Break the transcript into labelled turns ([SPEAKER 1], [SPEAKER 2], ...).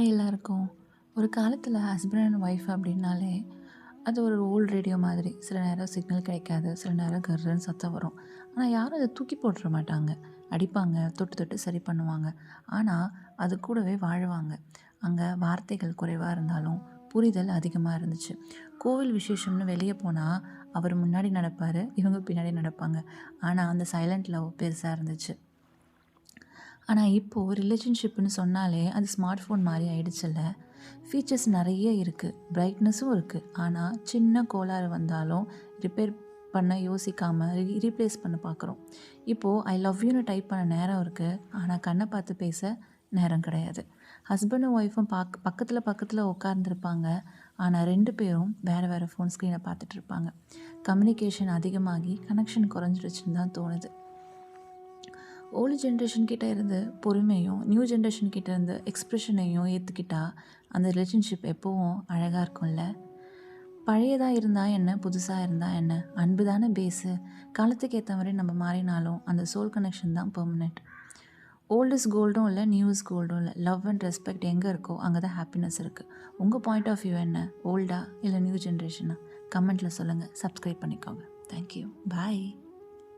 [SPEAKER 1] Hi எல்லாருக்கும். ஒரு காலத்தில் ஹஸ்பண்ட் அண்ட் ஒய்ஃப் அப்படின்னாலே அது ஒரு ஓல்ட் ரேடியோ மாதிரி. சில நேரம் சிக்னல் கிடைக்காது, சில நேரம் கர்ன்னு சத்தம் வரும். ஆனால் யாரும் அதை தூக்கி போட்டுற மாட்டாங்க. அடிப்பாங்க, தொட்டு தொட்டு சரி பண்ணுவாங்க. ஆனால் அது கூடவே வாழ்வாங்க. அங்கே வார்த்தைகள் குறைவாக இருந்தாலும் புரிதல் அதிகமாக இருந்துச்சு. கோவில் விசேஷம்னு வெளியே போனால் அவர் முன்னாடி நடப்பார், இவங்க பின்னாடி நடப்பாங்க. ஆனால் அந்த சைலண்ட் லவ் பெருசாக இருந்துச்சு. ஆனால் இப்போது ரிலேஷன்ஷிப்னு சொன்னாலே அது ஸ்மார்ட் ஃபோன் மாதிரி ஆயிடுச்சுல்ல. ஃபீச்சர்ஸ் நிறைய இருக்குது, பிரைட்னஸும் இருக்குது. ஆனால் சின்ன கோளாறு வந்தாலும் ரிப்பேர் பண்ண யோசிக்காமல் ரீப்ளேஸ் பண்ண பார்க்குறோம். இப்போது ஐ லவ் யூன்னு டைப் பண்ண நேரம் இருக்குது, ஆனால் கண்ணை பார்த்து பேச நேரம் கிடையாது. ஹஸ்பண்டும் ஒய்ஃபும் பக்கத்தில் பக்கத்தில் உட்கார்ந்துருப்பாங்க, ஆனால் ரெண்டு பேரும் வேறு வேறு ஃபோன் ஸ்க்ரீனை பார்த்துட்டு இருப்பாங்க. கம்யூனிகேஷன் அதிகமாகி கனெக்ஷன் குறைஞ்சிடுச்சுன்னு தான் தோணுது. ஓல்டு ஜென்ரேஷன் கிட்டே இருந்து பொறுமையும், நியூ ஜென்ரேஷன் கிட்டே இருந்து எக்ஸ்ப்ரெஷனையும் ஏற்றுக்கிட்டா அந்த ரிலேஷன்ஷிப் எப்போவும் அழகாக இருக்கும்ல. பழையதாக இருந்தால் என்ன, புதுசாக இருந்தால் என்ன, அன்பு தானே பேஸு. காலத்துக்கு ஏற்ற மாதிரி நம்ம மாறினாலும் அந்த சோல் கனெக்ஷன் தான் பெர்மனெண்ட். ஓல்டு இஸ் கோல்டும் இல்லை, நியூ இஸ் கோல்டும் இல்லை. லவ் அண்ட் ரெஸ்பெக்ட் எங்கே இருக்கோ அங்கே தான் ஹாப்பினஸ் இருக்குது. உங்கள் பாயிண்ட் ஆஃப் வியூ என்ன? ஓல்டா இல்லை நியூ ஜென்ரேஷனா? கமெண்ட்டில் சொல்லுங்கள். சப்ஸ்கிரைப் பண்ணிக்கோங்க. தேங்க்யூ. பாய்.